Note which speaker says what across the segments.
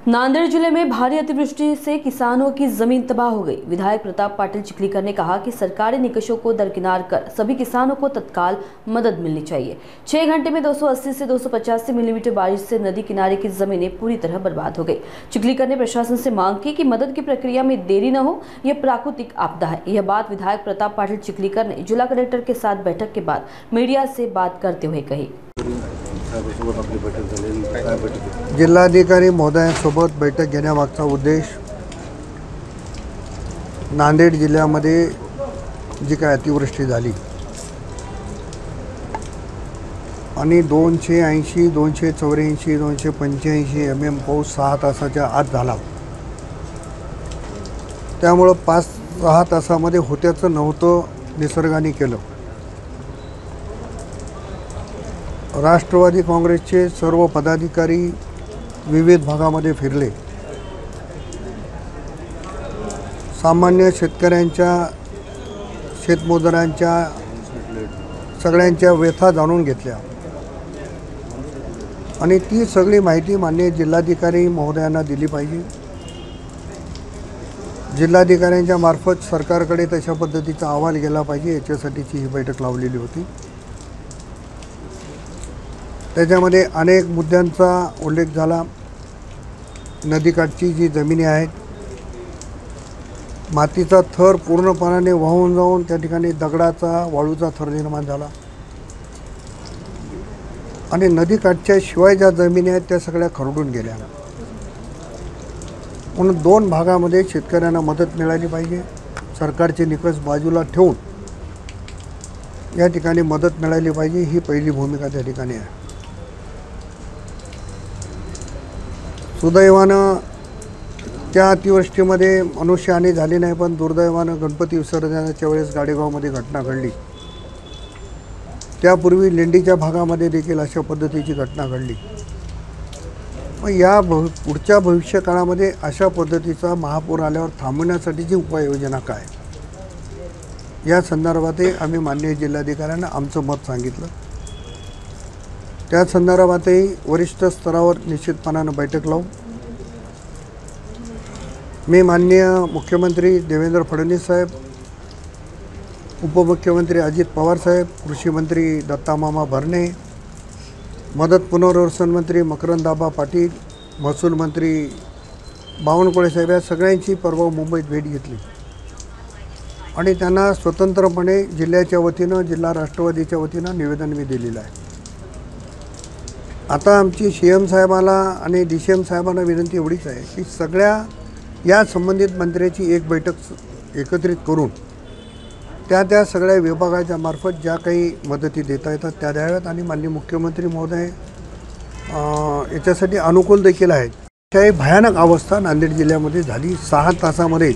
Speaker 1: नांदेड़ जिले में भारी अतिवृष्टि से किसानों की जमीन तबाह हो गई। विधायक प्रताप पाटिल चिखलीकर ने कहा कि सरकारी निकषों को दरकिनार कर सभी किसानों को तत्काल मदद मिलनी चाहिए। 6 घंटे में 280 से 285 मिलीमीटर बारिश से नदी किनारे की जमीनें पूरी तरह बर्बाद हो गई। चिखलीकर ने प्रशासन से मांग की कि मदद की प्रक्रिया में देरी न हो, यह प्राकृतिक आपदा है। यह बात विधायक प्रताप पाटिल चिखलीकर ने जिला कलेक्टर के साथ बैठक के बाद मीडिया से बात करते हुए कही।
Speaker 2: जिल्हाधिकारी महोदयांसोबत बैठक घेण्यामागचा उद्देश नांदेड जिल्ह्यामध्ये जी काय अतिवृष्टी झाली आणि 280, 284, 285 mm पाऊस 6 तासाच्या आत झाला। त्यामुळे 5-6 तासामध्ये होत्याचं नव्हतं निसर्गाने केलं। राष्ट्रवादी काँग्रेसचे सर्व पदाधिकारी विविध भागामध्ये फिरले। सामान्य शेतकऱ्यांच्या, शेतमजुरांच्या सगळ्यांच्या व्यथा जाणून घेतल्या आणि ती सगळी माहिती माननीय जिल्हाधिकारी महोदयांना दिली पाहिजे। जिल्हाधिकाऱ्यांच्या मार्फत सरकारकडे तशा पद्धतीचा अहवाल गेला पाहिजे, याच्यासाठीची ही बैठक लावलेली होती। त्याच्यामध्ये अनेक मुद्द्यांचा उल्लेख झाला। नदीकाठची जी जमिनी आहेत, मातीचा थर पूर्णपणे वाहून जाऊन त्या ठिकाणी दगडाचा, वाळूचा थर निर्माण झाला आणि नदीकाठच्या शिवाय ज्या जमिनी आहेत त्या सगळ्या खरडून गेल्या। म्हणून 2 भागामध्ये शेतकऱ्यांना मदत मिळाली पाहिजे। सरकारचे निकष बाजूला ठेवून या ठिकाणी मदत मिळाली पाहिजे, ही पहिली भूमिका त्या ठिकाणी आहे। सुदैवानं त्या अतिवृष्टीमध्ये मनुष्यहानी झाली नाही, पण दुर्दैवानं गणपती विसर्जनाच्या वेळेस गाडेगावमध्ये घटना घडली। त्यापूर्वी लेंडीच्या भागामध्ये देखील अशा पद्धतीची घटना घडली। मग या पुढच्या भविष्य काळामध्ये अशा पद्धतीचा महापूर आल्यावर थांबवण्यासाठीची उपाययोजना काय, या संदर्भातही आम्ही माननीय जिल्हाधिकाऱ्यांना आमचं मत सांगितलं। त्या संदर्भातही वरिष्ठ स्तरावर निश्चितपणाने बैठक लावू। मी माननीय मुख्यमंत्री देवेंद्र फडणवीस साहेब, उपमुख्यमंत्री अजित पवार साहेब, कृषी मंत्री दत्तामामा भरणे, मदत पुनर्वसन मंत्री मकरंदाबा पाटील, महसूल मंत्री बावनकुळे साहेब, या सगळ्यांची परवा मुंबईत भेट घेतली आणि त्यांना स्वतंत्रपणे जिल्ह्याच्या वतीनं, जिल्हा राष्ट्रवादीच्या वतीनं निवेदन मी दिलेलं आहे। आता आमची CM साहेबाला आणि DCM साहेबांना विनंती एवढीच आहे की सगळ्या या संबंधित मंत्र्याची एक बैठक एकत्रित करून त्या सगळ्या विभागाच्या मार्फत ज्या काही मदती देता येतात त्या द्याव्यात आणि माननीय मुख्यमंत्री महोदय याच्यासाठी अनुकूल देखील आहेत। त्याही भयानक अवस्था नांदेड जिल्ह्यामध्ये झाली। 6 तासामध्ये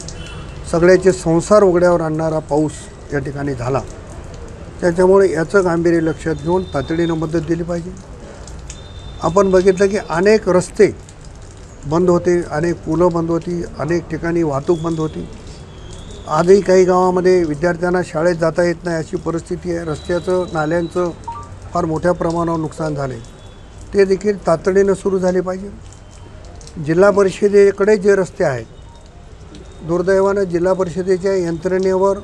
Speaker 2: सगळ्याचे संसार उघड्यावर आणणारा पाऊस या ठिकाणी झाला। त्याच्यामुळे याचं गांभीर्य लक्षात घेऊन तातडीनं मदत दिली पाहिजे। आपण बघितलं की अनेक रस्ते बंद होते, अनेक पुलं बंद होती, अनेक ठिकाणी वाहतूक बंद होती। आजही काही गावामध्ये विद्यार्थ्यांना शाळेत जाता येत नाही अशी परिस्थिती आहे। रस्त्याचं, नाल्यांचं फार मोठ्या प्रमाणावर नुकसान झाले, ते देखील तातडीनं सुरू झाले पाहिजे। जिल्हा परिषदेकडे जे रस्ते आहेत, दुर्दैवानं जिल्हा परिषदेच्या यंत्रणेवर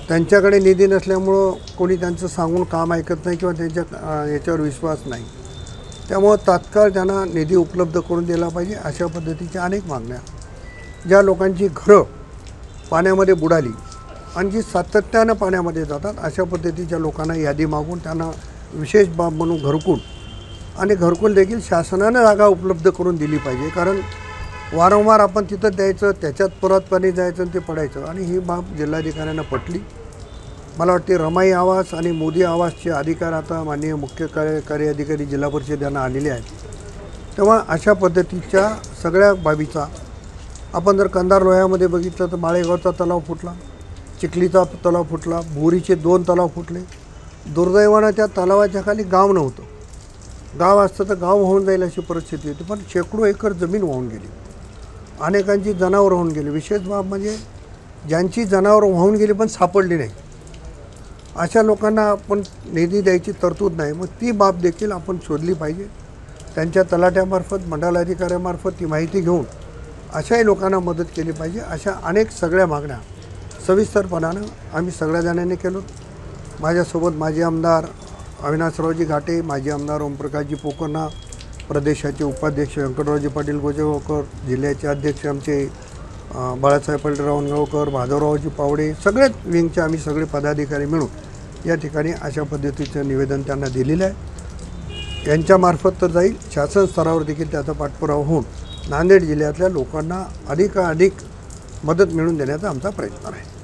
Speaker 2: त्यांच्याकडे निधी नसल्यामुळं कोणी त्यांचं सांगून काम ऐकत नाही किंवा त्यांच्या याच्यावर विश्वास नाही। त्यामुळे तात्काळ त्यांना निधी उपलब्ध करून दिला पाहिजे। अशा पद्धतीच्या अनेक मागण्या, ज्या लोकांची घरं पाण्यामध्ये बुडाली आणि जी सातत्यानं पाण्यामध्ये जातात अशा पद्धतीच्या लोकांना यादी मागून त्यांना विशेष बाब म्हणून घरकुल आणि घरकुल देखील शासनानं जागा उपलब्ध करून दिली पाहिजे। कारण वारंवार आपण तिथं द्यायचं, त्याच्यात परत पाणी जायचं आणि ते पडायचं, आणि ही बाब जिल्हाधिकाऱ्यांना पटली। मला वाटते रमाई आवास आणि मोदी आवासचे अधिकार आता माननीय मुख्य कार्यकारी अधिकारी जिल्हा परिषद यांना आलेले आहेत। तेव्हा अशा पद्धतीच्या सगळ्या बाबीचा आपण जर कंधार लोह्यामध्ये बघितलं तर माळेगावचा तलाव फुटला, चिखलीचा तलाव फुटला, बोरीचे 2 तलाव फुटले। दुर्दैवानं त्या तलावाच्या खाली गाव नव्हतं। गाव असतं तर गाव वाहून जाईल अशी परिस्थिती होती, पण शेकडो एकर जमीन वाहून गेली, अनेकांची जनावरं वाहून गेली। विशेष बाब म्हणजे ज्यांची जनावरं वाहून गेली पण सापडली नाही, अशा लोकांना आपण निधी द्यायची तरतूद नाही। मग ती बाब देखील आपण शोधली पाहिजे। त्यांच्या तलाट्यामार्फत मंडलाधिकाऱ्यामार्फत ती माहिती घेऊन अशाही लोकांना मदत केली पाहिजे. अशा अनेक सगळ्या मागण्या सविस्तरपणानं आम्ही सगळ्या जणांनी केलो. माझ्यासोबत माजी आमदार अविनाशरावजी घाटे, माजी आमदार ओमप्रकाशजी पोकर्णा, प्रदेशाचे उपाध्यक्ष व्यंकटरावजी पाटील गोजेगावकर, जिल्ह्याचे अध्यक्ष आमचे बाळासाहेब पलटराव अनगावकर, माधवरावजी पावडे, सगळेच विंगचे आम्ही सगळे पदाधिकारी मिळून या ठिकाणी अशा पद्धतीचं निवेदन त्यांना दिलेलं आहे. यांच्यामार्फत तर जाईल, शासन स्तरावर देखील त्याचा पाठपुरावा होऊन नांदेड जिल्ह्यातल्या लोकांना अधिकाधिक मदत मिळवून देण्याचा आमचा प्रयत्न आहे.